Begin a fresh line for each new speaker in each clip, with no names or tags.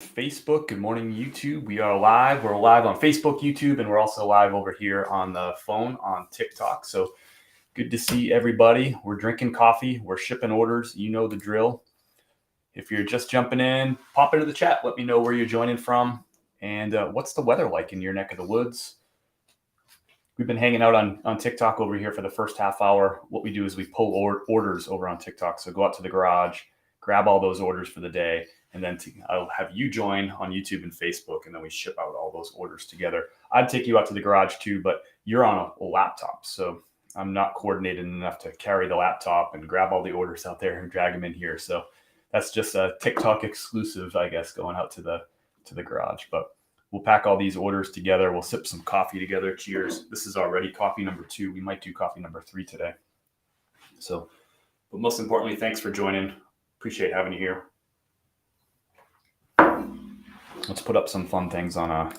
Facebook. Good morning, YouTube. We are live. We're live on Facebook, YouTube, and we're also live over here on the phone on TikTok. So good to see everybody. We're drinking coffee. We're shipping orders. You know the drill. If you're just jumping in, pop into the chat. Let me know where you're joining from and what's the weather like in your neck of the woods. We've been hanging out on TikTok over here for the first half hour. What we do is we pull orders over on TikTok. So go out to the garage, grab all those orders for the day, and then I'll have you join on YouTube and Facebook, and then we ship out all those orders together. I'd take you out to the garage too, but you're on a laptop, so I'm not coordinated enough to carry the laptop and grab all the orders out there and drag them in here. So that's just a TikTok exclusive, I guess, going out to the garage. But we'll pack all these orders together. We'll sip some coffee together. Cheers. This is already coffee number 2. We might do coffee number 3 today. So, but most importantly, thanks for joining. Appreciate having you here. Let's put up some fun things we'll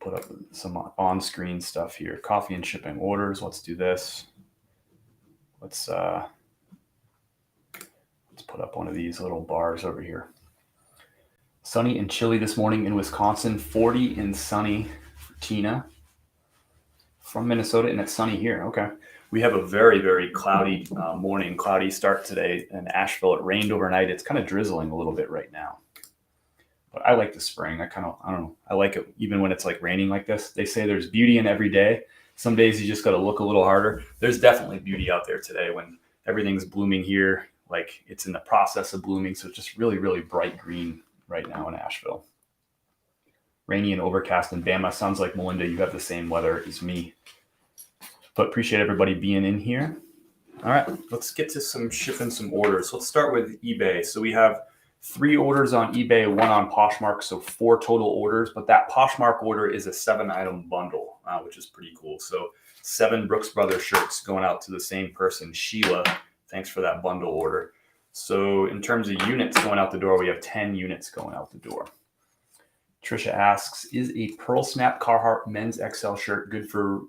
put up some on-screen stuff here. Coffee and shipping orders. Let's do this. Let's put up one of these little bars over here. Sunny and chilly this morning in Wisconsin. 40 and sunny for Tina from Minnesota, and it's sunny here. Okay. We have a very, very cloudy morning, cloudy start today in Asheville. It rained overnight. It's kind of drizzling a little bit right now. But I like the spring. I don't know. I like it even when it's like raining like this. They say there's beauty in every day. Some days you just got to look a little harder. There's definitely beauty out there today when everything's blooming here. Like it's in the process of blooming. So it's just really, really bright green right now in Asheville. Rainy and overcast in Bama. Sounds like, Melinda, you have the same weather as me. But appreciate everybody being in here. All right, let's get to shipping some orders. Let's start with eBay. So we have 3 orders on eBay, 1 on Poshmark, so 4 total orders. But that Poshmark order is a 7-item bundle, which is pretty cool. So 7 Brooks Brothers shirts going out to the same person, Sheila. Thanks for that bundle order. So in terms of units going out the door, we have 10 units going out the door. Trisha asks, is a Pearl Snap Carhartt men's XL shirt good for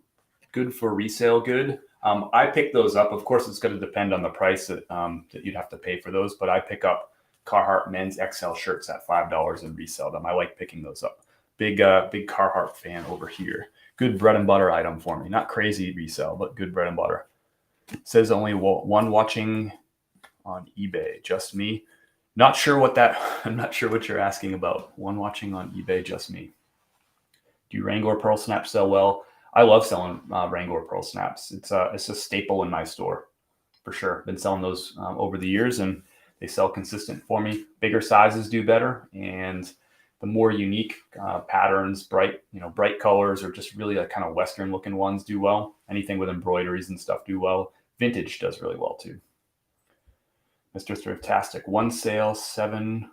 resale good? I pick those up. Of course, it's going to depend on the price that you'd have to pay for those, but I pick up Carhartt men's XL shirts at $5 and resell them. I like picking those up. Big Carhartt fan over here. Good bread and butter item for me. Not crazy resell, but good bread and butter. It says only one watching on eBay, just me. I'm not sure what you're asking about. One watching on eBay, just me. Do Wrangler Pearl Snaps sell well? I love selling Wrangler Pearl Snaps. It's a staple in my store for sure. Been selling those over the years, and they sell consistent for me. Bigger sizes do better, and the more unique patterns, bright colors, or just really like kind of Western looking ones do well. Anything with embroideries and stuff do well. Vintage does really well too. Mr. Thriftastic, 1 sale, 7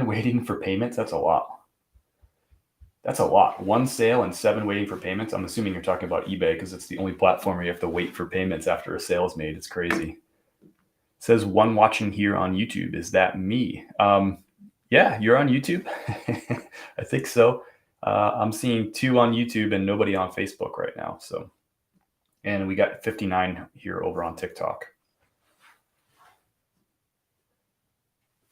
waiting for payments. That's a lot. 1 sale and 7 waiting for payments. I'm assuming you're talking about eBay because it's the only platform where you have to wait for payments after a sale is made. It's crazy. It says 1 watching here on YouTube. Is that me? Yeah, you're on YouTube. I think so. I'm seeing 2 on YouTube and nobody on Facebook right now. So, and we got 59 here over on TikTok.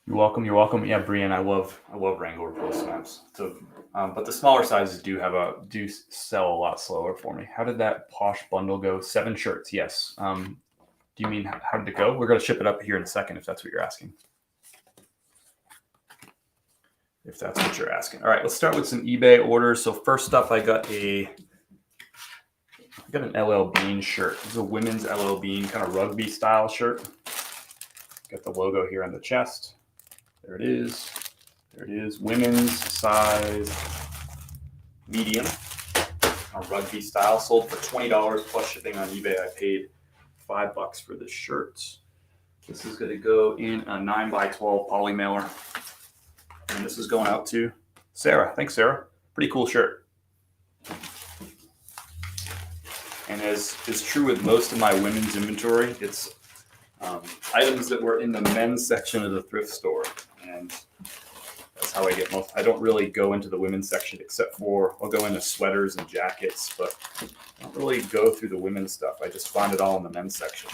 You're welcome. Yeah, Brian, I love Wrangler Pearl Snaps. So, but the smaller sizes do sell a lot slower for me. How did that Posh bundle go? 7 shirts, yes. Do you mean how did it go? We're going to ship it up here in a second if that's what you're asking. All right, let's start with some eBay orders. So first up, I got an LL Bean shirt. This is a women's LL Bean kind of rugby style shirt. Got the logo here on the chest. There it is. Women's size medium. A rugby style. Sold for $20 plus shipping on eBay. I paid $5 for this shirt. This is going to go in a 9x12 poly mailer. And this is going out to Sarah. Thanks, Sarah. Pretty cool shirt. And as is true with most of my women's inventory, it's items that were in the men's section of the thrift store. And that's how I get most. I don't really go into the women's section except for I'll go into sweaters and jackets, but I don't really go through the women's stuff. I just find it all in the men's section.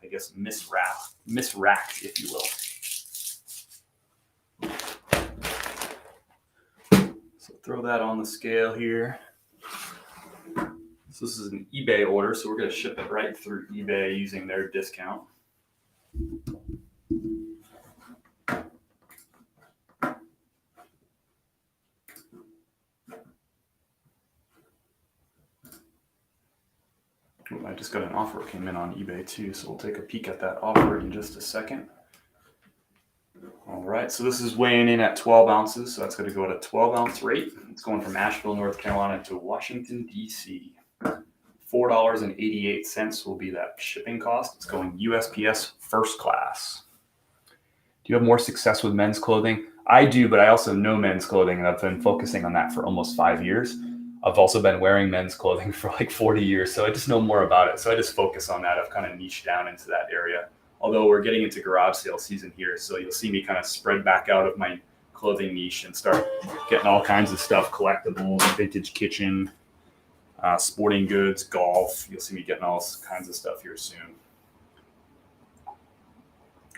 I guess misracked, if you will. So throw that on the scale here. So this is an eBay order, so we're going to ship it right through eBay using their discount. Ooh, I just got an offer came in on eBay too, so we'll take a peek at that offer in just a second. All right, so this is weighing in at 12 ounces, so that's going to go at a 12-ounce rate. It's going from Asheville, North Carolina to Washington, D.C. $4.88 will be that shipping cost. It's going USPS first class. Do you have more success with men's clothing? I do, but I also know men's clothing, and I've been focusing on that for almost 5 years. I've also been wearing men's clothing for like 40 years, so I just know more about it. So I just focus on that. I've kind of niched down into that area. Although we're getting into garage sale season here, so you'll see me kind of spread back out of my clothing niche and start getting all kinds of stuff, collectibles, vintage kitchen, sporting goods, golf. You'll see me getting all kinds of stuff here soon.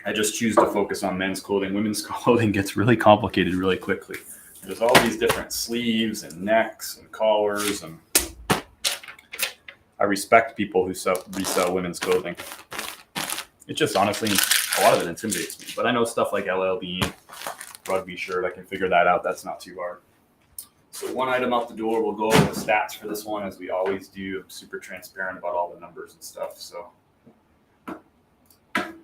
I just choose to focus on men's clothing. Women's clothing gets really complicated really quickly. There's all these different sleeves and necks and collars, and I respect people who resell women's clothing. It just honestly, a lot of it intimidates me. But I know stuff like LL Bean, rugby shirt, I can figure that out. That's not too hard. So one item out the door, we'll go over the stats for this one as we always do. I'm super transparent about all the numbers and stuff. So,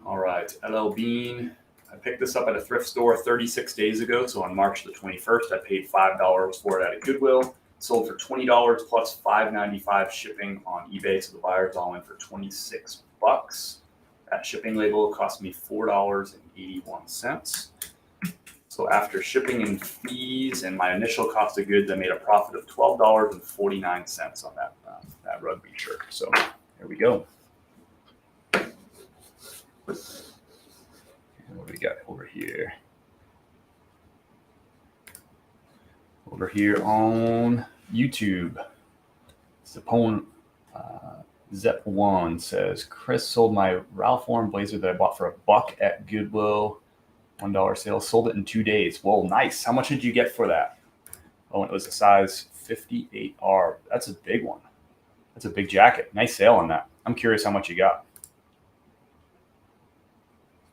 all right, LL Bean. I picked this up at a thrift store 36 days ago. So on March the 21st, I paid $5 for it at a Goodwill. Sold for $20 plus $5.95 shipping on eBay. So the buyer's all in for $26. That shipping label cost me $4.81. So after shipping and fees and my initial cost of goods, I made a profit of $12.49 on that rugby shirt. So here we go. And what do we got over here? Over here on YouTube, Zep1 says, Chris sold my Ralph Lauren blazer that I bought for $1 at Goodwill. $1 sale. Sold it in 2 days. Whoa, nice. How much did you get for that? Oh, it was a size 58R. That's a big one. That's a big jacket. Nice sale on that. I'm curious how much you got.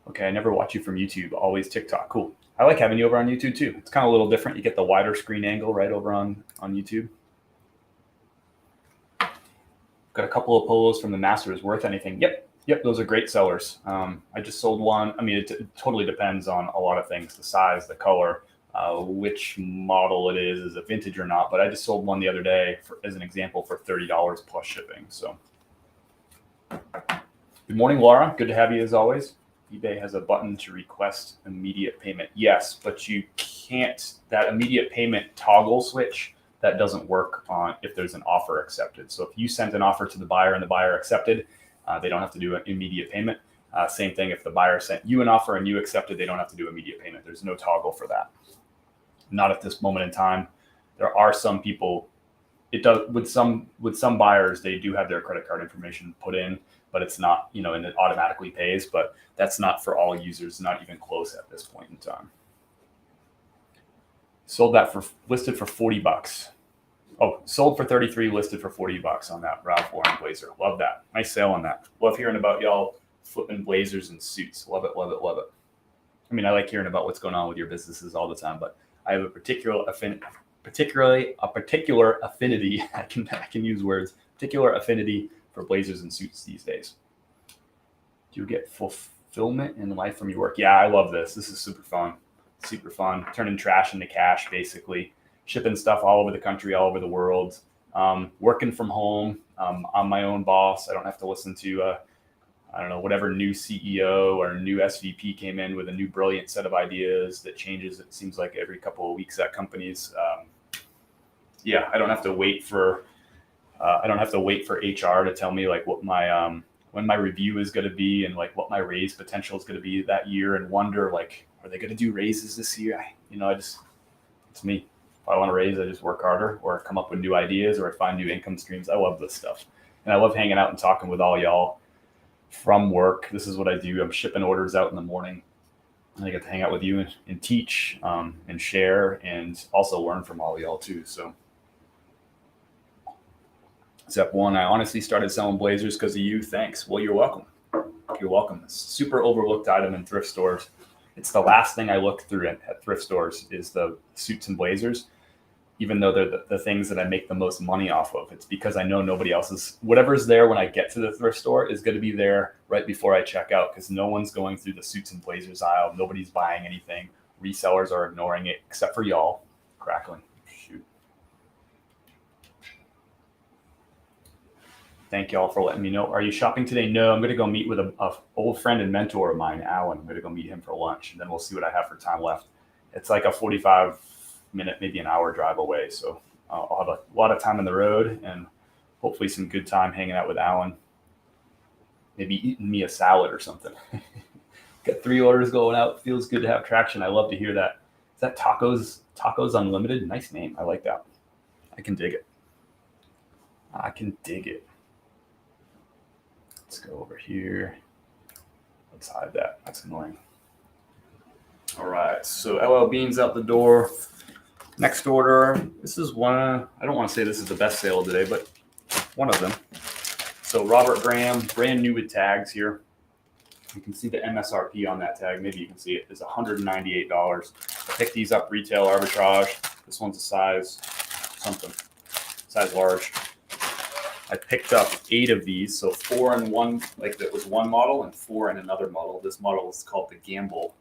Okay, I never watch you from YouTube. Always TikTok. Cool. I like having you over on YouTube too. It's kind of a little different. You get the wider screen angle right over on YouTube. Got a couple of polos from the Masters. Worth anything? Yep, those are great sellers. I just sold one. I mean, it totally depends on a lot of things, the size, the color, which model it is it vintage or not. But I just sold one the other day, as an example, for $30 plus shipping. So, good morning, Laura. Good to have you as always. eBay has a button to request immediate payment. Yes, but you can't, that immediate payment toggle switch, that doesn't work on if there's an offer accepted. So if you sent an offer to the buyer and the buyer accepted, they don't have to do an immediate payment. Same thing if the buyer sent you an offer and you accepted, they don't have to do immediate payment. There's no toggle for that. Not at this moment in time. There are some people, it does with some buyers, they do have their credit card information put in, but it's not, and it automatically pays, but that's not for all users, not even close at this point in time. Sold that listed for $40. Oh, sold for $33, listed for $40 on that Ralph Lauren blazer. Love that. Nice sale on that. Love hearing about y'all flipping blazers and suits. Love it, love it, love it. I mean, I like hearing about what's going on with your businesses all the time, but I have a particular affinity. I can use words. Particular affinity for blazers and suits these days. Do you get fulfillment in life from your work? Yeah, I love this. This is super fun. Super fun. Turning trash into cash, basically. Shipping stuff all over the country, all over the world. Working from home. I'm my own boss. I don't have to listen to, whatever new CEO or new SVP came in with a new brilliant set of ideas that changes, it seems like, every couple of weeks at companies. I don't have to wait for HR to tell me like what my when my review is going to be and like what my raise potential is going to be that year, and wonder like, are they going to do raises this year? It's me. If I want to raise, I just work harder or come up with new ideas or find new income streams. I love this stuff. And I love hanging out and talking with all y'all from work. This is what I do. I'm shipping orders out in the morning. And I get to hang out with you and teach and share and also learn from all y'all too. So step one, I honestly started selling blazers because of you. Thanks. Well, you're welcome. You're welcome. It's a super overlooked item in thrift stores. It's the last thing I look through at thrift stores is the suits and blazers, even though they're the things that I make the most money off of. It's because I know nobody else is, whatever's there when I get to the thrift store is going to be there right before I check out because no one's going through the suits and blazers aisle. Nobody's buying anything. Resellers are ignoring it except for y'all. Crackling. Shoot. Thank y'all for letting me know. Are you shopping today? No, I'm going to go meet with a old friend and mentor of mine, Alan. I'm going to go meet him for lunch, and then we'll see what I have for time left. It's like a 45-minute, maybe an hour drive away. So I'll have a lot of time on the road and hopefully some good time hanging out with Alan. Maybe eating me a salad or something. Got 3 orders going out. Feels good to have traction. I love to hear that. Is that Tacos Unlimited? Nice name. I like that. I can dig it. I can dig it. Let's go over here. Let's hide that. That's annoying. All right. So LL Bean's out the door. Next order. This is one. I don't want to say this is the best sale of the day, but one of them. So Robert Graham, brand new with tags here. You can see the MSRP on that tag. Maybe you can see it. It's $198. I picked these up retail arbitrage. This one's a size something, size large. I picked up 8 of these, so 4 in one, like that was one model, and 4 in another model. This model is called the Gamble.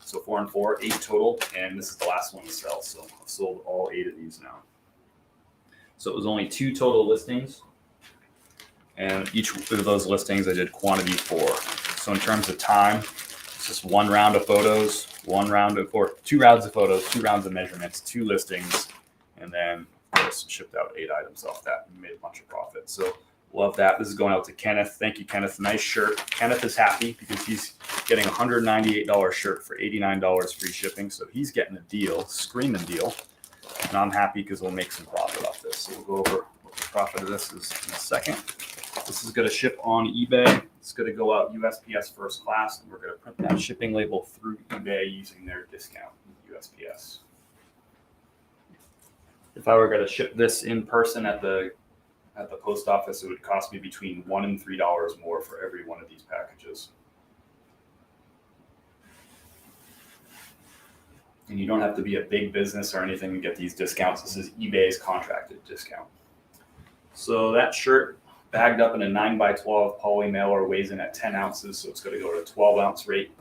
So 4 and 4, 8 total, and this is the last one to sell. So I've sold all 8 of these now. So it was only 2 total listings, and each of those listings I did quantity 4. So in terms of time, it's just 1 round of photos, 2 rounds of photos, 2 rounds of measurements, 2 listings, and then shipped out 8 items off that and made a bunch of profit. So love that. This is going out to Kenneth. Thank you, Kenneth. Nice shirt. Kenneth is happy because he's getting a $198 shirt for $89 free shipping. So he's getting a deal, screaming deal. And I'm happy because we'll make some profit off this. So we'll go over what the profit of this is in a second. This is going to ship on eBay. It's going to go out USPS first class, and we're going to print that shipping label through eBay using their discount, USPS. If I were going to ship this in person at the post office, it would cost me between $1 and $3 more for every one of these packages. And you don't have to be a big business or anything to get these discounts. This is eBay's contracted discount. So that shirt bagged up in a 9x12 poly mailer weighs in at 10 ounces. So it's going to go to a 12-ounce rate.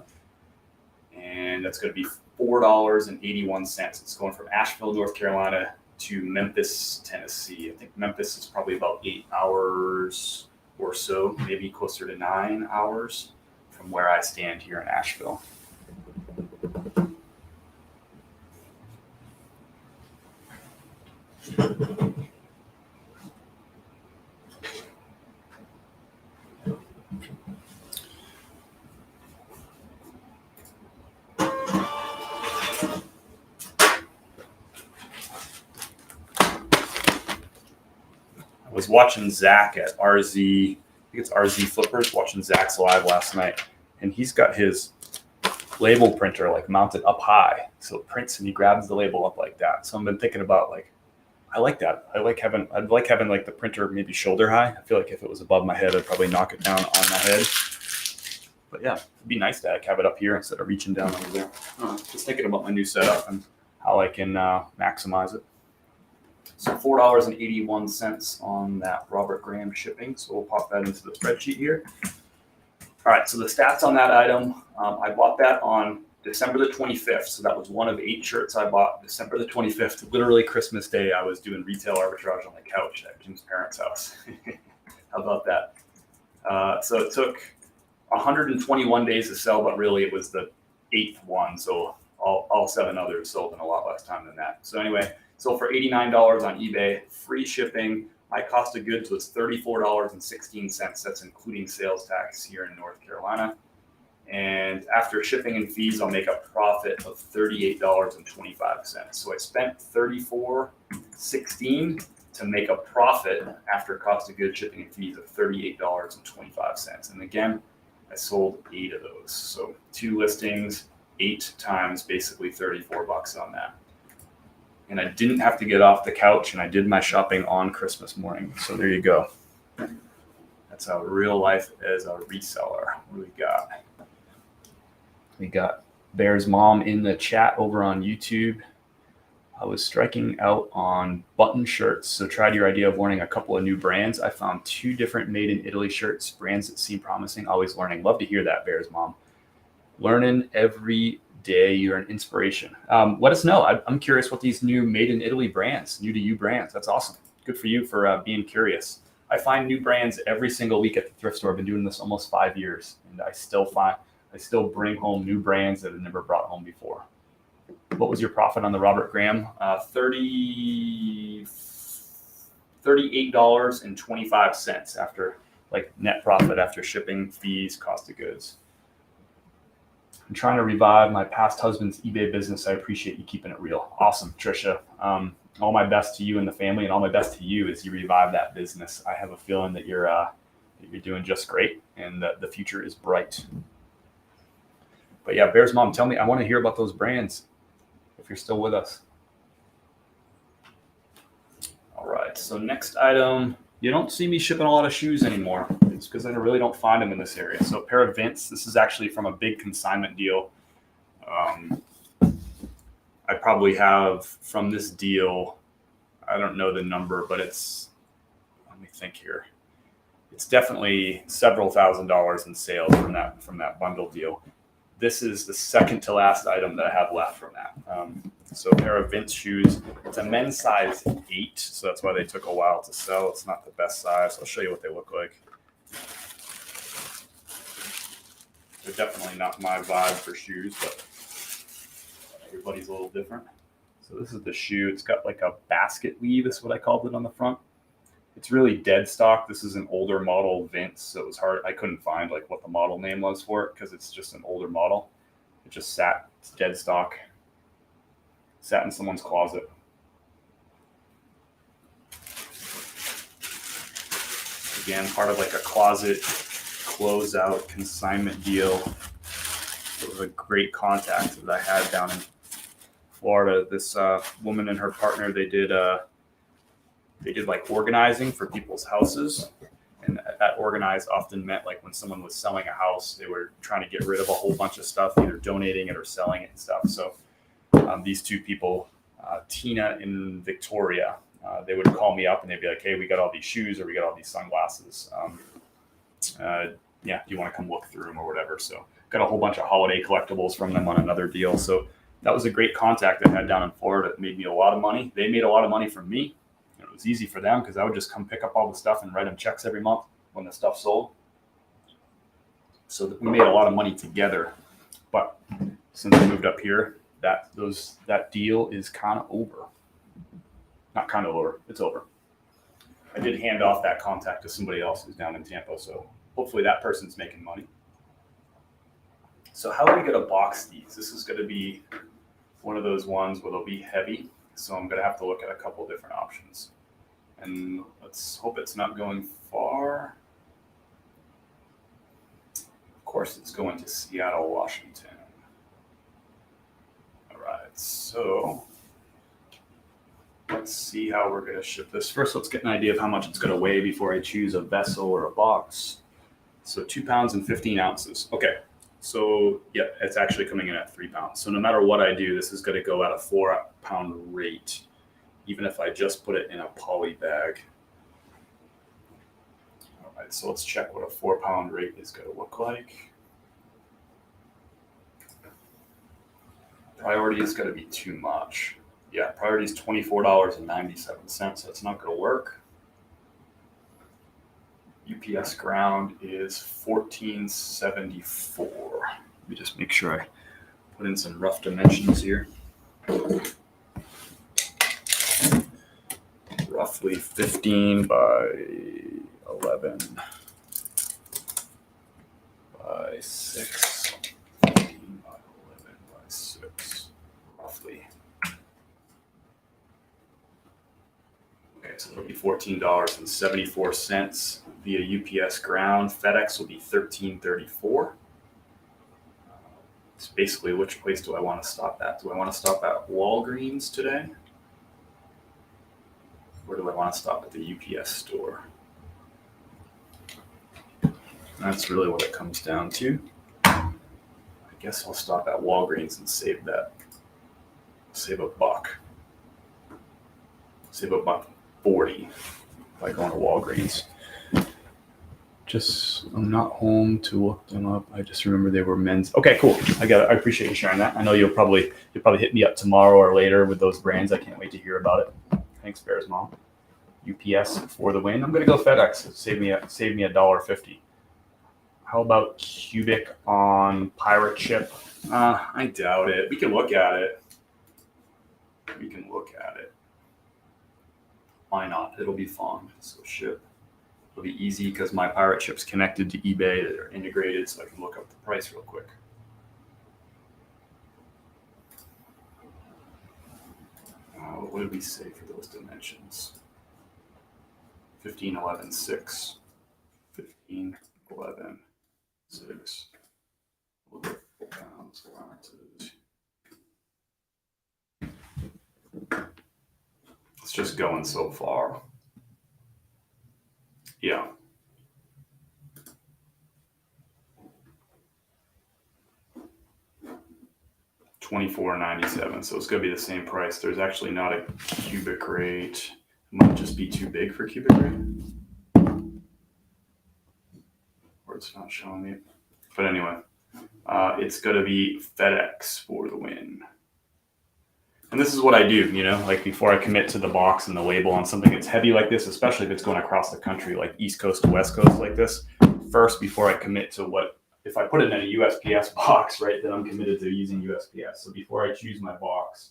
And that's going to be $4.81. It's going from Asheville, North Carolina to Memphis, Tennessee. I think Memphis is probably about 8 hours or so, maybe closer to 9 hours from where I stand here in Asheville. I was watching Zach at RZ, I think it's RZ Flippers, watching Zach's live last night, and he's got his label printer like mounted up high, so it prints and he grabs the label up like that. So I've been thinking about like, I like that. I'd like having like the printer maybe shoulder high. I feel like if it was above my head, I'd probably knock it down on my head. But yeah, it'd be nice to have it up here instead of reaching down over there. Just thinking about my new setup and how I can maximize it. So $4.81 on that Robert Graham shipping. So we'll pop that into the spreadsheet here. All right, so the stats on that item, I bought that on December the 25th. So that was one of 8 shirts I bought December the 25th, literally Christmas Day. I was doing retail arbitrage on the couch at Jim's parents' house. How about that? So it took 121 days to sell, but really it was the 8th one. So all 7 others sold in a lot less time than that. So anyway, so for $89 on eBay, free shipping. My cost of goods was $34.16. That's including sales tax here in North Carolina. And after shipping and fees, I'll make a profit of $38.25. So I spent $34.16 to make a profit after cost of goods, shipping, and fees of $38.25. And again, I sold 8 of those. So 2 listings, 8 times basically $34 on that. And I didn't have to get off the couch, and I did my shopping on Christmas morning. So there you go. That's how real life as a reseller. What do we got? We got Bear's mom in the chat over on YouTube. I was striking out on button shirts, so tried your idea of learning a couple of new brands. I found 2 different made in Italy shirts, brands that seem promising, always learning. Love to hear that, Bear's mom. Learning every day, you're an inspiration. Let us know. I'm curious what these new made in Italy brands, new to you brands. That's awesome. Good for you for being curious. I find new brands every single week at the thrift store. I've been doing this almost 5 years, and I still bring home new brands that I've never brought home before. What was your profit on the Robert Graham? $38.25 after net profit after shipping, fees, cost of goods. I'm trying to revive my past husband's eBay business. I appreciate you keeping it real. Awesome, Trisha. All my best to you and the family, and all my best to you as you revive that business. I have a feeling that you're doing just great, and that the future is bright. But yeah, Bear's mom, tell me. I want to hear about those brands if you're still with us. All right, so next item. You don't see me shipping a lot of shoes anymore. It's because I really don't find them in this area. So a pair of Vince. This is actually from a big consignment deal. I probably have from this deal, I don't know the number, but it's, let me think here. It's definitely several $1,000s in sales from that bundle deal. This is the second to last item that I have left from that. So a pair of Vince shoes. It's a men's size 8, so that's why they took a while to sell. It's not the best size. I'll show you what they look like. They're definitely not my vibe for shoes, but everybody's a little different. So this is the shoe. It's got like a basket weave, is what I called it on the front. It's really dead stock. This is an older model Vince, so it was hard. I couldn't find what the model name was for it because it's just an older model. It just sat. It's dead stock. Sat in someone's closet. Again, part of a closet closeout consignment deal. It was a great contact that I had down in Florida. This woman and her partner, they did organizing for people's houses. And that organize often meant when someone was selling a house, they were trying to get rid of a whole bunch of stuff, either donating it or selling it and stuff. So these 2 people, Tina and Victoria, they would call me up and they'd be like, hey, we got all these shoes or we got all these sunglasses. Do you want to come look through them or whatever? So got a whole bunch of holiday collectibles from them on another deal. So that was a great contact I had down in Florida. It made me a lot of money. They made a lot of money from me. It was easy for them because I would just come pick up all the stuff and write them checks every month when the stuff sold. So we made a lot of money together. But since I moved up here, that deal is kind of over. Not kind of over. It's over. I did hand off that contact to somebody else who's down in Tampa. So hopefully that person's making money. So how are we going to box these? This is going to be one of those ones where they'll be heavy. So I'm going to have to look at a couple different options. And let's hope it's not going far. Of course, it's going to Seattle, Washington. All right, so let's see how we're going to ship this. First, let's get an idea of how much it's going to weigh before I choose a vessel or a box. So 2 pounds and 15 ounces. Okay. So, yeah, it's actually coming in at 3 pounds. So no matter what I do, this is going to go at a 4-pound rate, even if I just put it in a poly bag. All right, so let's check what a 4-pound rate is going to look like. Priority is going to be too much. Yeah, priority is $24.97, so it's not going to work. UPS ground is $14.74. Let me just make sure I put in some rough dimensions here. Roughly 15 by 11 by 6. 15 by 11 by 6, roughly. Okay, so it'll be $14.74. via UPS ground. FedEx will be $13.34. It's basically which place do I want to stop at? Do I want to stop at Walgreens today? Or do I want to stop at the UPS store? That's really what it comes down to. I guess I'll stop at Walgreens and save $1. Save $1.40 by going to Walgreens. I'm not home to look them up. I just remember they were men's. Okay, cool. I appreciate you sharing that. I know you'll probably hit me up tomorrow or later with those brands. I can't wait to hear about it. Thanks, Bears Mom. UPS for the win. I'm gonna go FedEx. Save me $1.50. How about Cubic on Pirate Ship? I doubt it. We can look at it. Why not? It'll be fun. So ship. It'll be easy because my Pirate Ship's connected to eBay. They're integrated, so I can look up the price real quick. What did we say for those dimensions? 15, 11, 6. 15, 11, 6. We'll go 4 pounds. It's just going so far. Yeah. $24.97. So it's going to be the same price. There's actually not a cubic rate. It might just be too big for cubic rate. Or it's not showing me. But anyway, it's going to be FedEx for the win. And this is what I do, like before I commit to the box and the label on something that's heavy like this, especially if it's going across the country, like East Coast to West Coast like this, first, before I commit to if I put it in a USPS box, right, then I'm committed to using USPS. So before I choose my box,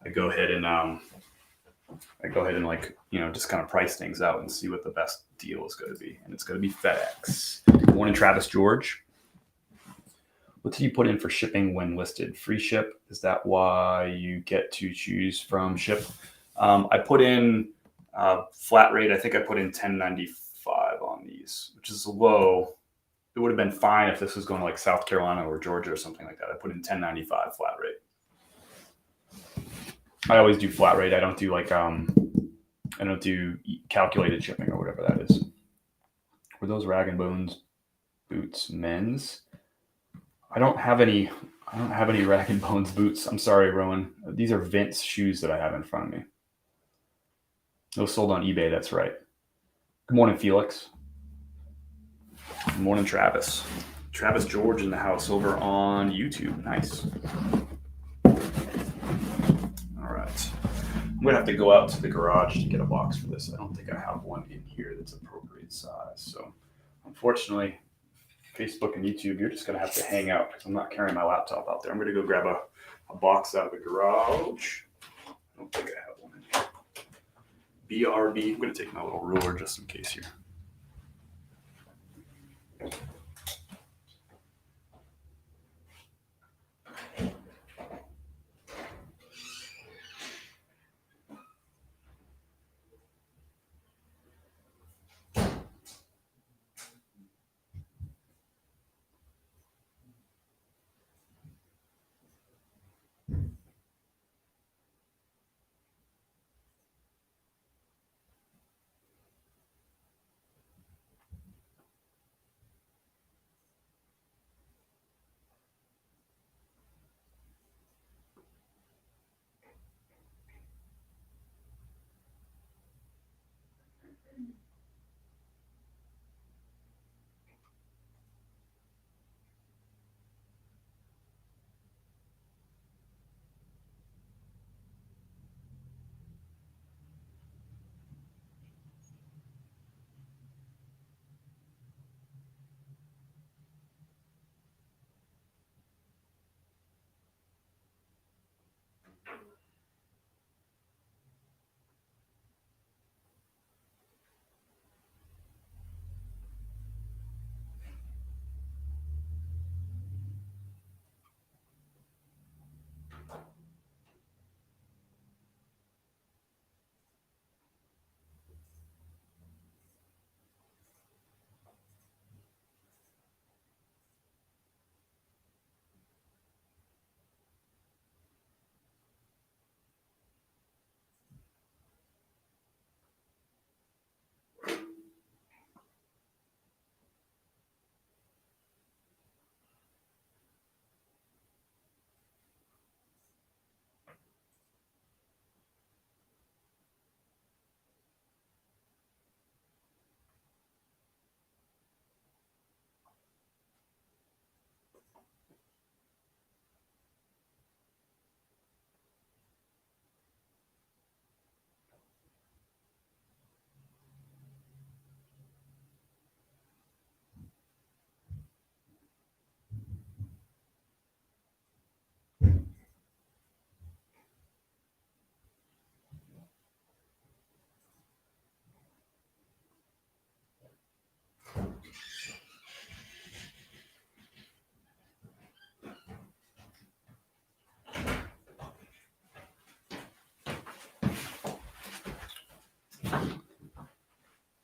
I go ahead and just kind of price things out and see what the best deal is going to be. And it's going to be FedEx. Good morning, Travis George. What did you put in for shipping when listed? Free ship? Is that why you get to choose from ship? I put in flat rate. I think I put in $10.95 on these, which is low. It would have been fine if this was going to like South Carolina or Georgia or something like that. I put in $10.95 flat rate. I always do flat rate. I don't do I don't do calculated shipping or whatever that is. Were those Rag and Bones boots men's? I don't have any Rag and Bones boots. I'm sorry, Rowan. These are Vince shoes that I have in front of me. Those sold on eBay, that's right. Good morning, Felix. Good morning, Travis. Travis George in the house over on YouTube. Nice. All right. I'm going to have to go out to the garage to get a box for this. I don't think I have one in here that's appropriate size. So, unfortunately, Facebook and YouTube, you're just going to have to hang out because I'm not carrying my laptop out there. I'm going to go grab a box out of the garage. I don't think I have one in here. BRB. I'm going to take my little ruler just in case here.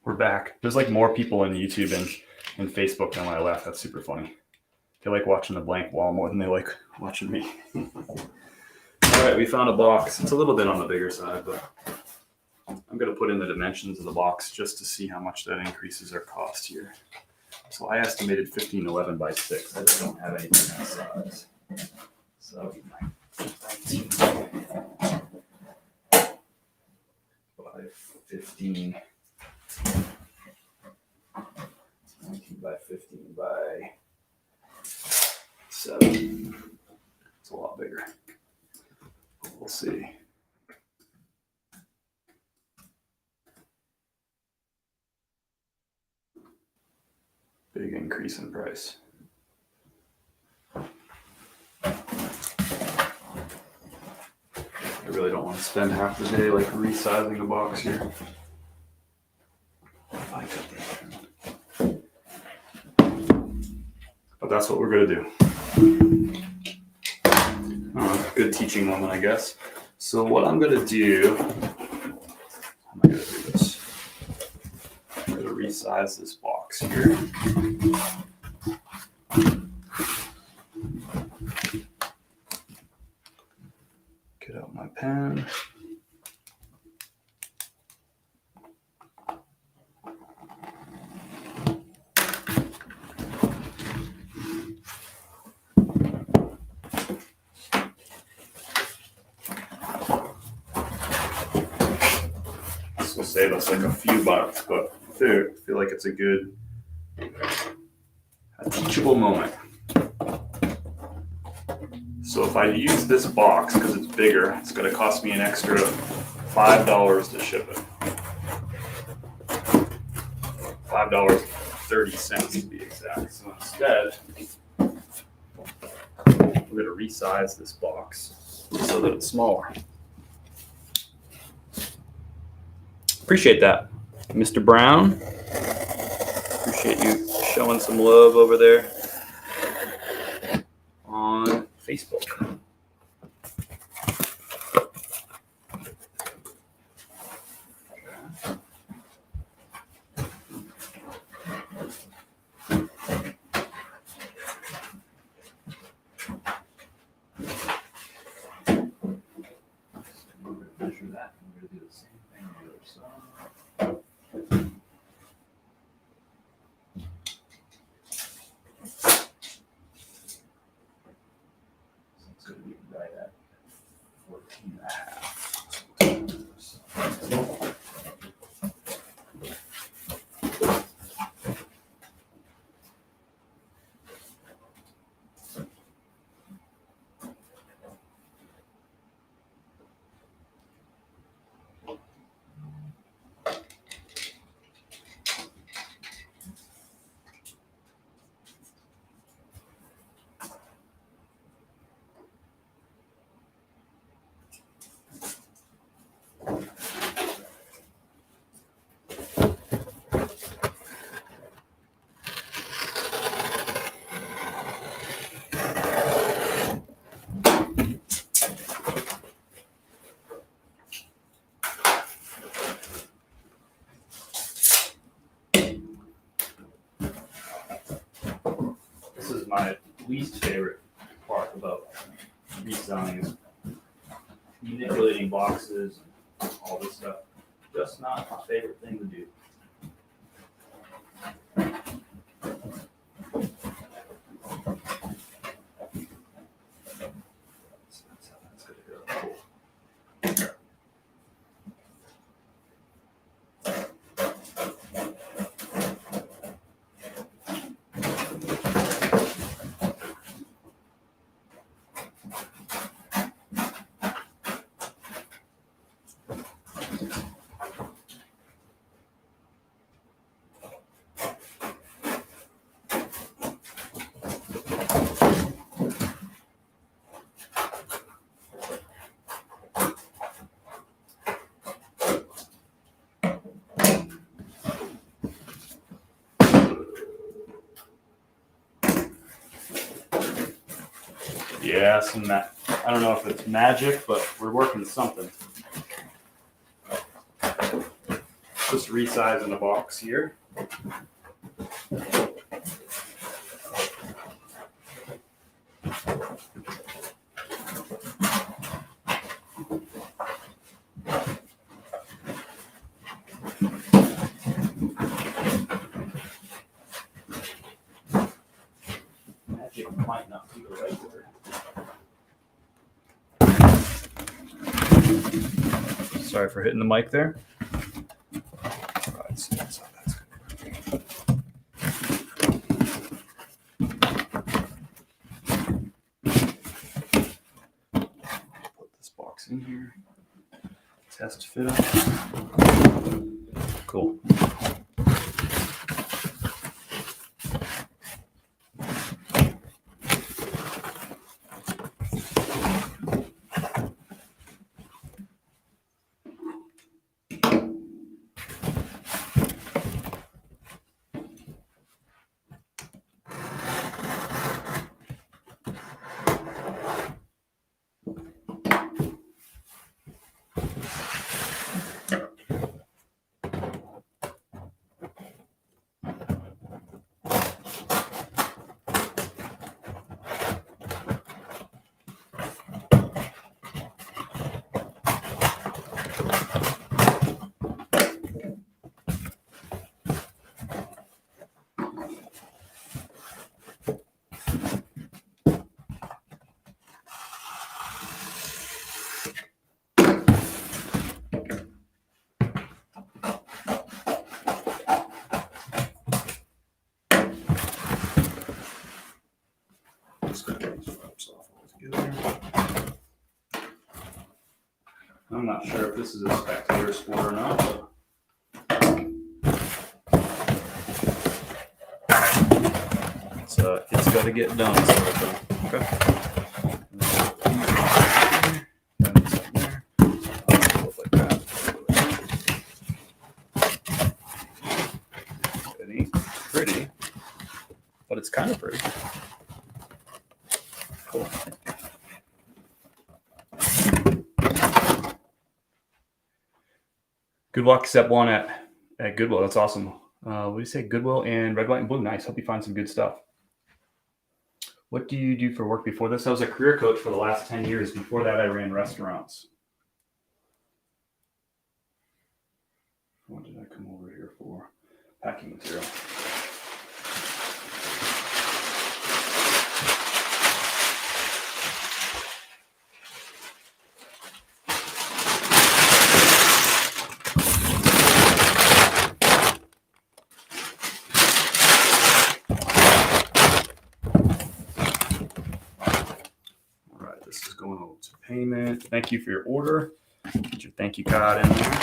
We're back. There's like more people in YouTube and Facebook than when I left. That's super funny. They like watching the blank wall more than they like watching me. All right, we found a box. It's a little bit on the bigger side, but I'm going to put in the dimensions of the box just to see how much that increases our cost here. So I estimated 1511 by 6. I just don't have anything that size. So that would be 19 by 15. 19 by 15 by 7. It's a lot bigger. We'll see. Big increase in price. I really don't want to spend half the day like resizing a box here. But that's what we're going to do. Good teaching moment, I guess. So what I'm going to do, how am I going to do this? I'm going to resize this box here. Get out my pen. This will save us like a few bucks, but I feel like it's a teachable moment. So if I use this box, because it's bigger, it's going to cost me an extra $5 to ship it. $5.30 to be exact. So instead, we're going to resize this box so that it's smaller. Appreciate that, Mr. Brown. Appreciate you showing some love over there on Facebook. Measure that. I'm going to do the same thing on the other side. It's going to be right at 14 and a half. This is my least favorite part about reselling is manipulating boxes and all this stuff. Just not my favorite thing to do. Yeah, I don't know if it's magic, but we're working something. Just resizing the box here. Magic might not be the right word. Sorry for hitting the mic there. All right, so that's how that's going to put this box in here. Test fit up. Cool. I'm not sure if this is a spectator sport or not, but it's got to get done. Sort of thing. Okay. Like that. It ain't pretty, but it's kind of pretty. Cool. Good luck, step one at Goodwill. That's awesome. What do you say? Goodwill and red, white, and blue. Nice. Hope you find some good stuff. What do you do for work before this? I was a career coach for the last 10 years. Before that, I ran restaurants. What did I come over here for? Packing material. This is going over to payment. Thank you for your order. Get your thank you card in there.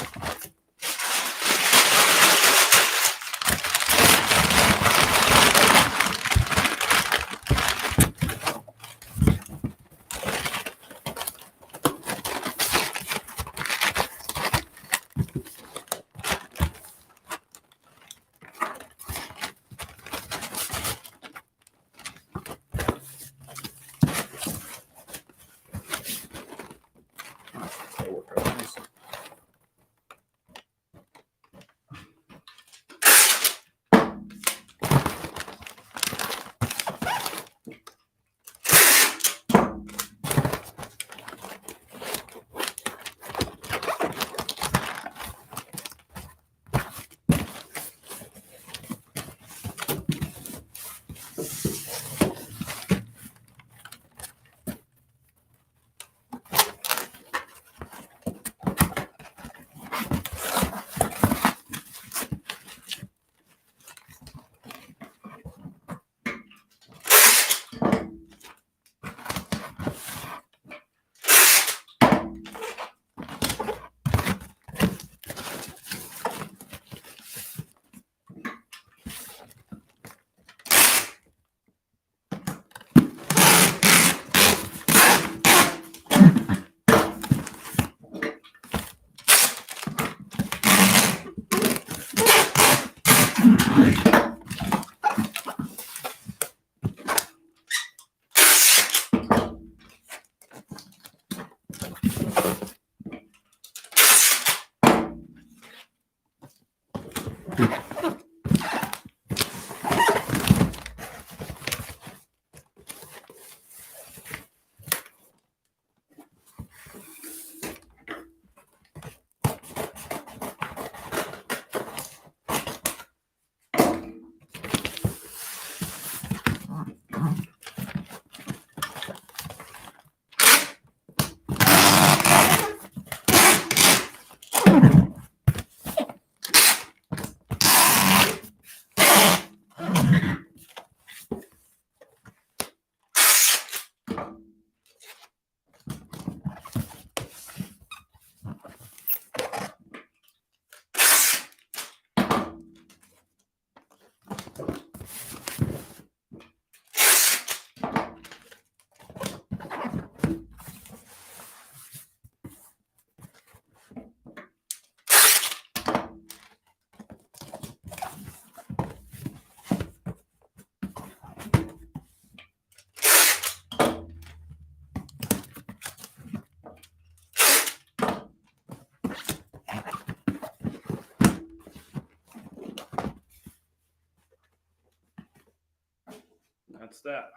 that's that.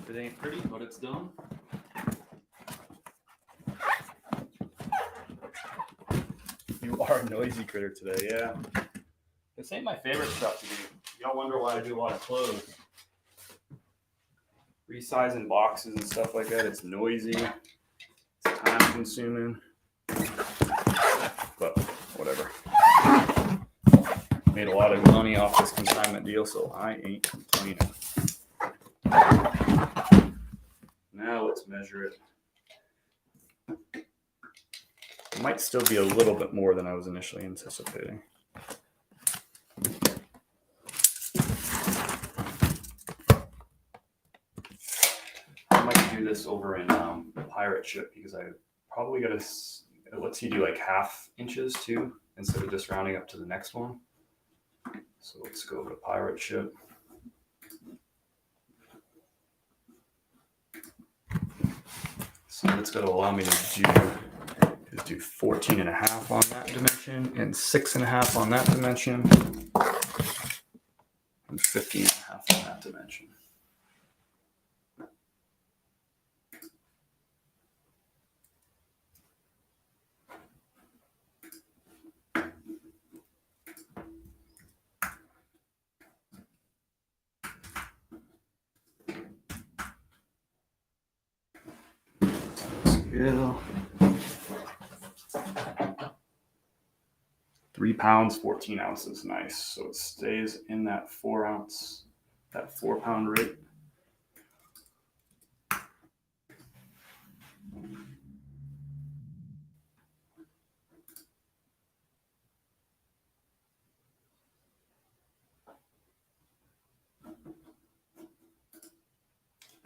It ain't pretty, but it's done. You are a noisy critter today, yeah. This ain't my favorite stuff to do. Y'all wonder why I do a lot of clothes. Resizing boxes and stuff like that. It's noisy. It's time consuming. But whatever. Made a lot of money off this consignment deal, so I ain't complaining. Now let's measure it. It might still be a little bit more than I was initially anticipating. I might do this over in pirate ship because I probably got to, it lets you do like half inches too, instead of just rounding up to the next one. So let's go to pirate ship. So it's going to allow me to do 14.5 on that dimension and 6.5 on that dimension and 15.5 on that dimension. Good. 3 pounds, 14 ounces. Nice. So it stays in that 4 ounce, that 4 pound rate.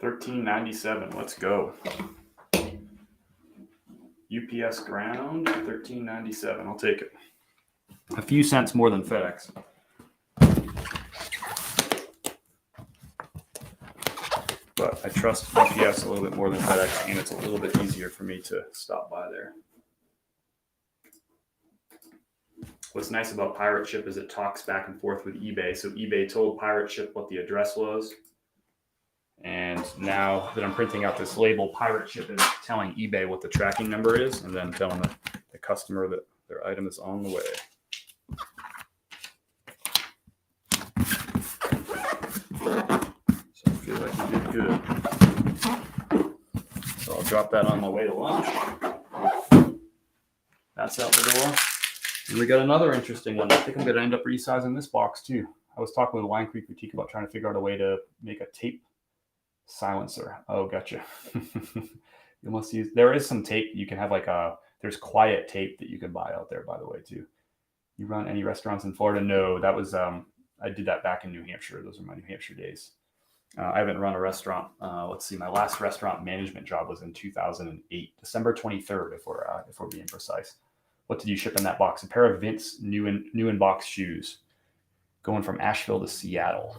$13.97. Let's go. UPS ground, $13.97. I'll take it. A few cents more than FedEx. But I trust UPS a little bit more than FedEx, and it's a little bit easier for me to stop by there. What's nice about Pirate Ship is it talks back and forth with eBay. So eBay told Pirate Ship what the address was. And now that I'm printing out this label, Pirate Ship is telling eBay what the tracking number is and then telling the customer that their item is on the way. So I feel like we did good. So I'll drop that on my way to lunch. That's out the door. And we got another interesting one. I think I'm going to end up resizing this box too. I was talking with Wine Creek Boutique about trying to figure out a way to make a tape silencer. Oh, gotcha. You must use, there is some tape you can have, like there's quiet tape that you can buy out there, by the way, too. You run any restaurants in Florida? No, that was I did that back in New Hampshire. Those are my New Hampshire days. I haven't run a restaurant. Let's see, my last restaurant management job was in 2008, December 23rd, if we're being precise. What did you ship in that box? A pair of Vince new in box shoes, going from Asheville to Seattle.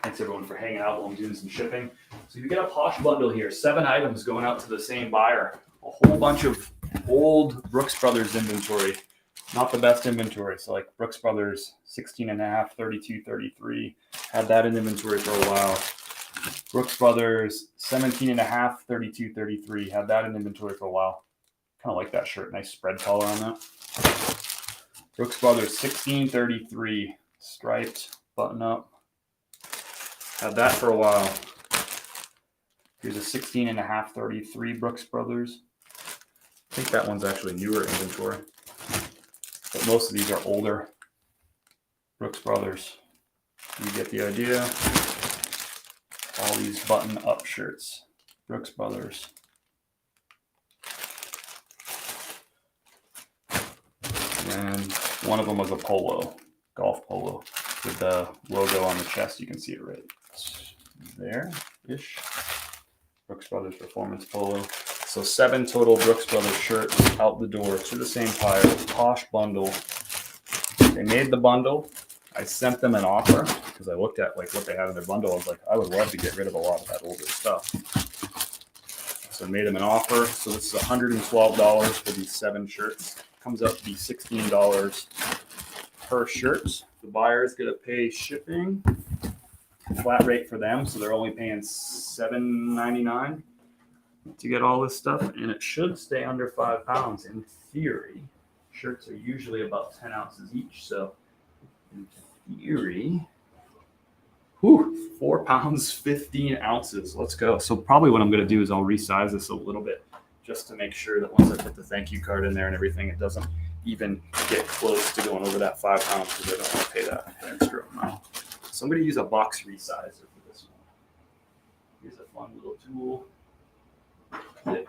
Thanks everyone for hanging out while I'm doing some shipping. So you get a Posh bundle here, 7 items going out to the same buyer. A whole bunch of old Brooks Brothers inventory, not the best inventory. So like Brooks Brothers 16.5, 32, 33, had that in inventory for a while. Brooks Brothers 17.5, 32, 33, had that in inventory for a while. Kind of like that shirt, nice spread collar on that. Brooks Brothers 1633, striped button up. Had that for a while. Here's a 16.5, 33 Brooks Brothers. I think that one's actually newer inventory. But most of these are older Brooks Brothers. You get the idea. All these button up shirts. Brooks Brothers. And one of them was a polo, golf polo, with the logo on the chest. You can see it right there-ish. Brooks Brothers Performance Polo. So 7 total Brooks Brothers shirts out the door to the same buyer. Posh bundle. They made the bundle. I sent them an offer because I looked at like what they had in their bundle. I was like, I would love to get rid of a lot of that older stuff. So I made them an offer. So this is $112 for these 7 shirts. Comes up to be $16 per shirt. The buyer is going to pay shipping. flat rate for them, so they're only paying $7.99 to get all this stuff, and it should stay under 5 pounds in theory. Shirts are usually about 10 ounces each, so in theory, 4 pounds, 15 ounces. Let's go. So probably what I'm going to do is I'll resize this a little bit just to make sure that once I put the thank you card in there and everything, it doesn't even get close to going over that 5 pounds because I don't want to pay that extra amount. So I'm going to use a box resizer for this one. Here's a fun little tool.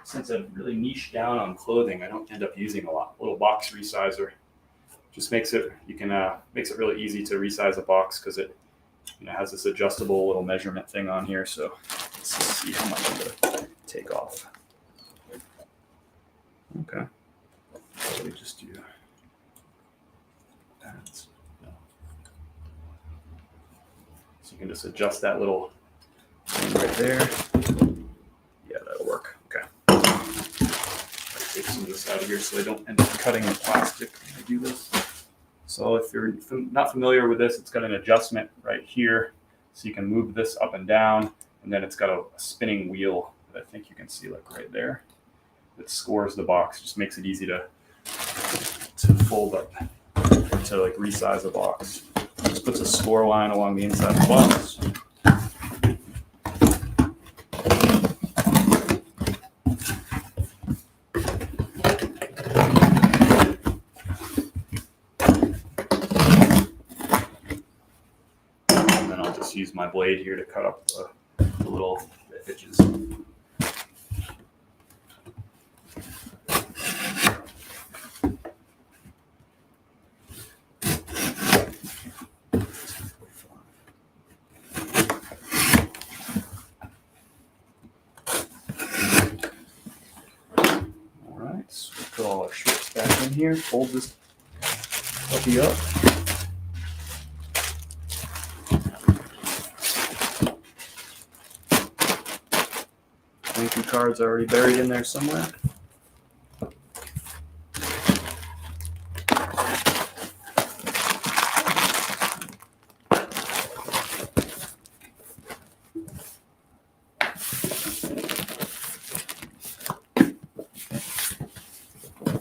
Since I've really niched down on clothing, I don't end up using a lot. A little box resizer just makes it makes it really easy to resize a box because it has this adjustable little measurement thing on here. So let's see how much I'm gonna take off. Okay, so we just do that. So you can just adjust that little thing right there. Yeah, that'll work. Okay. Take some of this out of here so I don't end up cutting the plastic when I do this. So if you're not familiar with this, it's got an adjustment right here. So you can move this up and down, and then it's got a spinning wheel that I think you can see like right there. That scores the box, just makes it easy to fold up, to like resize a box. Just puts a score line along the inside of the box. Use my blade here to cut up the little edges. All right, so we'll put all our shirts back in here, fold this puppy up. Thank you cards already buried in there somewhere.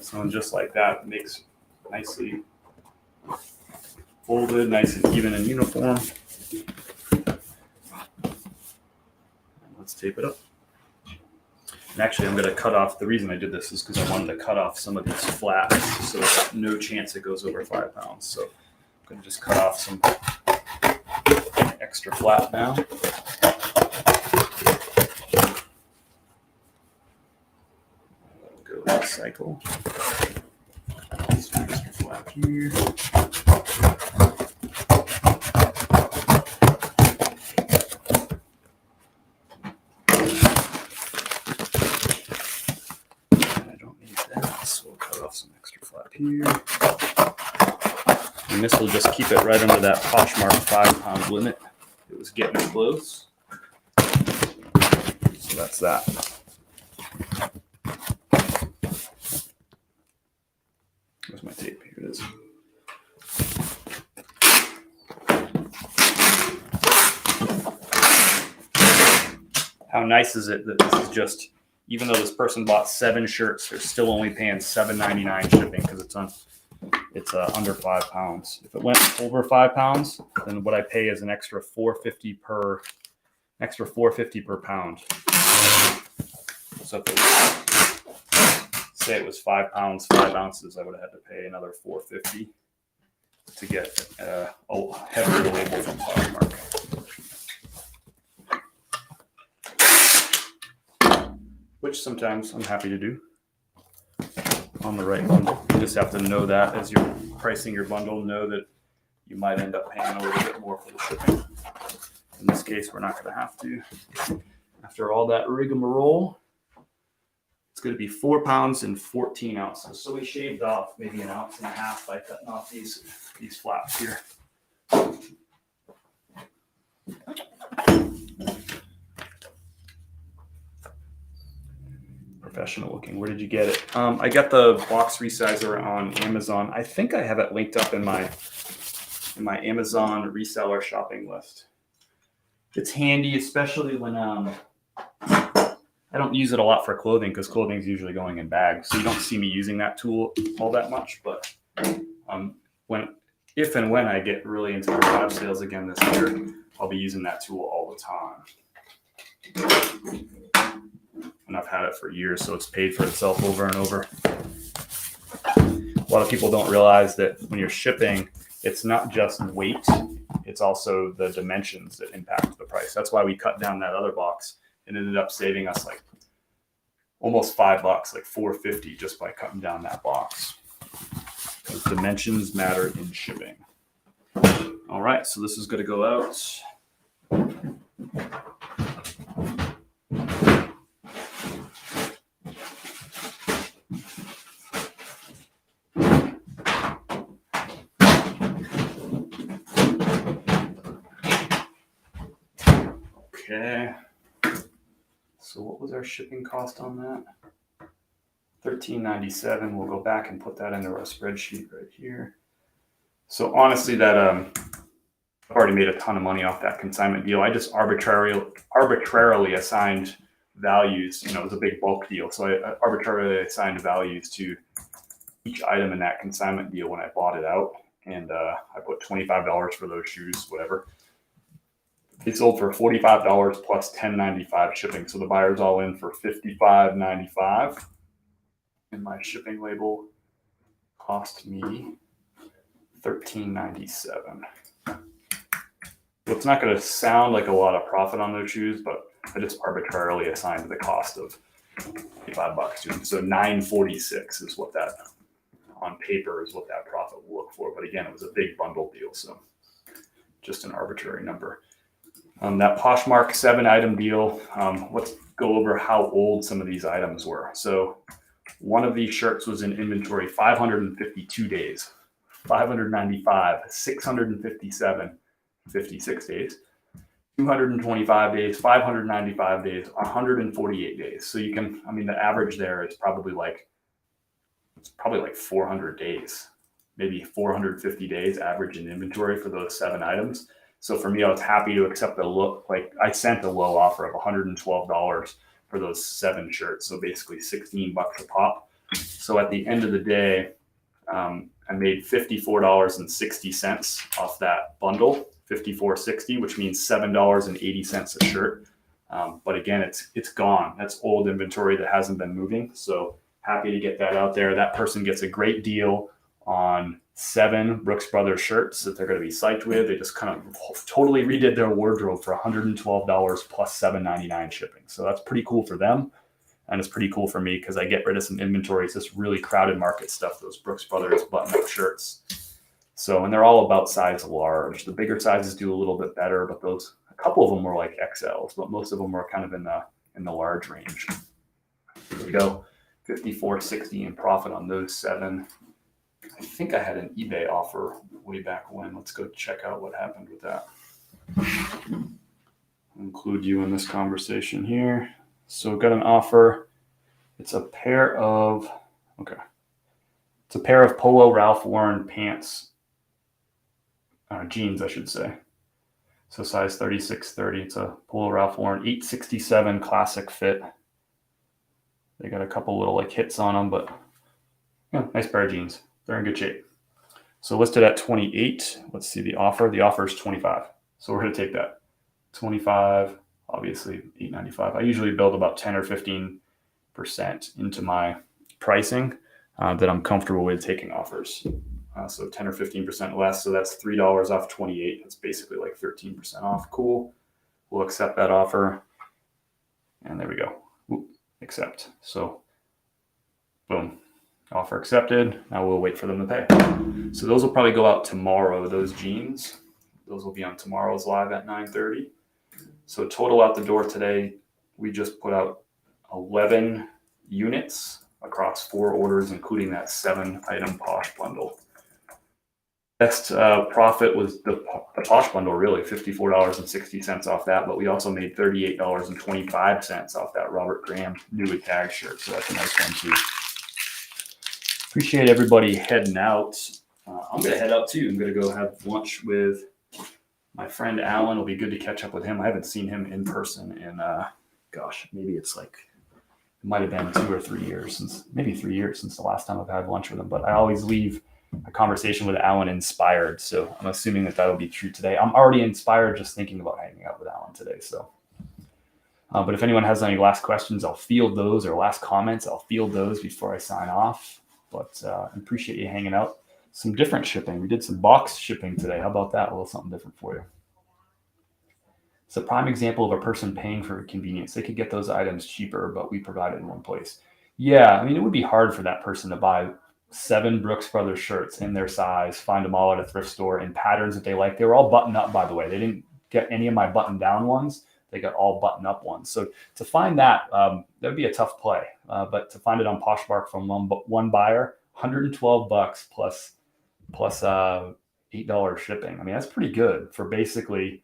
So just like that, it makes nicely folded, nice and even and uniform. Let's tape it up. And actually, I'm going to cut off, the reason I did this is because I wanted to cut off some of these flaps so there's no chance it goes over 5 pounds. So I'm going to just cut off some extra flap now. Go recycle. Some extra flap here. Here. And this will just keep it right under that Poshmark 5 pound limit. It was getting close. So that's that. Where's my tape? Here it is. How nice is it that this is just, even though this person bought 7 shirts, they're still only paying $7.99 shipping because it's under 5 pounds. If it went over 5 pounds, then what I pay is an extra $4.50 per pound. So if it was, say it was 5 pounds, 5 ounces, I would have had to pay another $4.50 to get a heavier label from Poshmark. Which sometimes I'm happy to do on the right bundle. You just have to know that as you're pricing your bundle, know that you might end up paying a little bit more for the shipping. In this case, we're not going to have to. After all that rigmarole, it's going to be 4 pounds and 14 ounces. So we shaved off maybe 1.5 ounces by cutting off these flaps here. Professional looking. Where did you get it? I got the box resizer on Amazon. I think I have it linked up in my Amazon reseller shopping list. It's handy, especially when I don't use it a lot for clothing because clothing is usually going in bags. So you don't see me using that tool all that much. But if and when I get really into garage sales again this year, I'll be using that tool all the time. And I've had it for years, so it's paid for itself over and over. A lot of people don't realize that when you're shipping, it's not just weight, it's also the dimensions that impact the price. That's why we cut down that other box and ended up saving us like almost $5, like $4.50 just by cutting down that box. Because dimensions matter in shipping. All right, so this is going to go out. Okay. So what was our shipping cost on that? $13.97. We'll go back and put that into our spreadsheet right here. So honestly, that I've already made a ton of money off that consignment deal. I just arbitrarily assigned values. You know, it was a big bulk deal, so I arbitrarily assigned values to each item in that consignment deal when I bought it out, and I put $25 for those shoes, whatever. They sold for $45 plus $10.95 shipping. So the buyer's all in for $55.95. And my shipping label cost me $13.97. So it's not going to sound like a lot of profit on those shoes, but I just arbitrarily assigned the cost of $55 to them. So $9.46 is what that, on paper, is what that profit will look for. But again, it was a big bundle deal, so just an arbitrary number. That Poshmark 7-item deal, let's go over how old some of these items were. So one of these shirts was in inventory 552 days, 595, 657, 56 days, 225 days, 595 days, 148 days. So you can, I mean, the average there is probably like 400 days, maybe 450 days average in inventory for those 7 items. So for me, I was happy to accept I sent a low offer of $112 for those 7 shirts. So basically $16 a pop. So at the end of the day, I made $54.60 off that bundle, $54.60, which means $7.80 a shirt. But again, it's gone. That's old inventory that hasn't been moving. So happy to get that out there. That person gets a great deal on 7 Brooks Brothers shirts that they're going to be psyched with. They just kind of totally redid their wardrobe for $112 plus $7.99 shipping. So that's pretty cool for them. And it's pretty cool for me because I get rid of some inventory. It's this really crowded market stuff, those Brooks Brothers button-up shirts. So, and they're all about size large. The bigger sizes do a little bit better, but a couple of them were like XLs, but most of them were kind of in the large range. Here we go. $54.60 in profit on those 7. I think I had an eBay offer way back when. Let's go check out what happened with that. I'll include you in this conversation here. So got an offer. It's a pair of Polo Ralph Lauren pants, jeans, I should say. So size 36-30. It's a Polo Ralph Lauren 867 classic fit. They got a couple little hits on them, but yeah, nice pair of jeans. They're in good shape. So listed at 28. Let's see the offer. The offer is 25. So we're going to take that. 25, obviously $8.95. I usually build about 10 or 15% into my pricing that I'm comfortable with taking offers. So 10 or 15% less. So that's $3 off 28. That's basically like 13% off. Cool. We'll accept that offer. And there we go. Accept. So boom. Offer accepted. Now we'll wait for them to pay. So those will probably go out tomorrow, those jeans. Those will be on tomorrow's live at 9:30. So total out the door today, we just put out 11 units across 4 orders, including that 7-item Posh bundle. Best profit was the Posh bundle, really, $54.60 off that, but we also made $38.25 off that Robert Graham newly tagged shirt. So that's a nice one too. Appreciate everybody heading out. I'm going to head out too. I'm going to go have lunch with My friend Alan, will be good to catch up with him. I haven't seen him in person in, maybe it's like, it might have been 2 or 3 years maybe 3 years since the last time I've had lunch with him. But I always leave a conversation with Alan inspired. So I'm assuming that that'll be true today. I'm already inspired just thinking about hanging out with Alan today. So, but if anyone has any last questions, I'll field those, or last comments, I'll field those before I sign off. But I appreciate you hanging out. Some different shipping. We did some box shipping today. How about that? A little something different for you. It's a prime example of a person paying for convenience. They could get those items cheaper, but we provide it in one place. Yeah, I mean, it would be hard for that person to buy 7 Brooks Brothers shirts in their size, find them all at a thrift store in patterns that they like. They were all button up, by the way. They didn't get any of my button down ones. They got all button up ones. So to find that, that would be a tough play. But to find it on Poshmark from one buyer, $112 plus $8 shipping. I mean, that's pretty good for basically,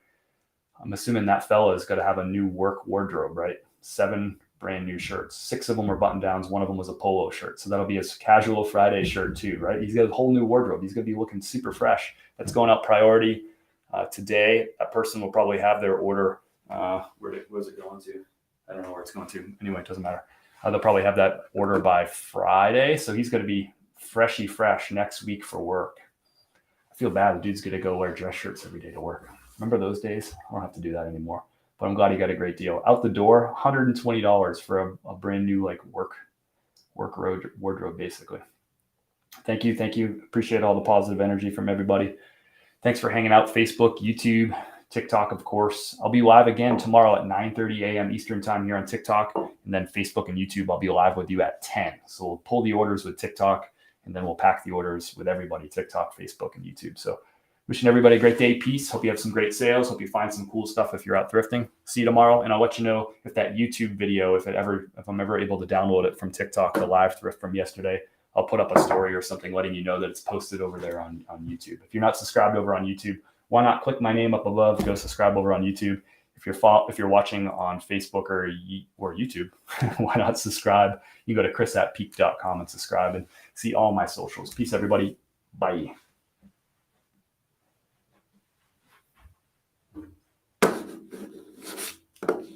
I'm assuming that fella is going to have a new work wardrobe, right? 7 brand new shirts. 6 of them were button downs. One of them was a polo shirt. So that'll be his casual Friday shirt too, right? He's got a whole new wardrobe. He's going to be looking super fresh. That's going out priority today. That person will probably have their order. Where's it going to? I don't know where it's going to. Anyway, it doesn't matter. They'll probably have that order by Friday. So he's going to be freshy fresh next week for work. I feel bad. The dude's going to go wear dress shirts every day to work. Remember those days? I don't have to do that anymore. But I'm glad he got a great deal. Out the door, $120 for a brand new like work wardrobe, basically. Thank you. Appreciate all the positive energy from everybody. Thanks for hanging out. Facebook, YouTube, TikTok, of course. I'll be live again tomorrow at 9:30 a.m. Eastern time here on TikTok. And then Facebook and YouTube, I'll be live with you at 10. So we'll pull the orders with TikTok, and then we'll pack the orders with everybody, TikTok, Facebook, and YouTube. So wishing everybody a great day. Peace. Hope you have some great sales. Hope you find some cool stuff if you're out thrifting. See you tomorrow. And I'll let you know if that YouTube video, if I'm ever able to download it from TikTok, the live thrift from yesterday, I'll put up a story or something letting you know that it's posted over there on YouTube. If you're not subscribed over on YouTube, why not click my name up above, go subscribe over on YouTube. If you're watching on Facebook or YouTube, why not subscribe? You go to chris@peak.com and subscribe and see all my socials. Peace, everybody. Bye.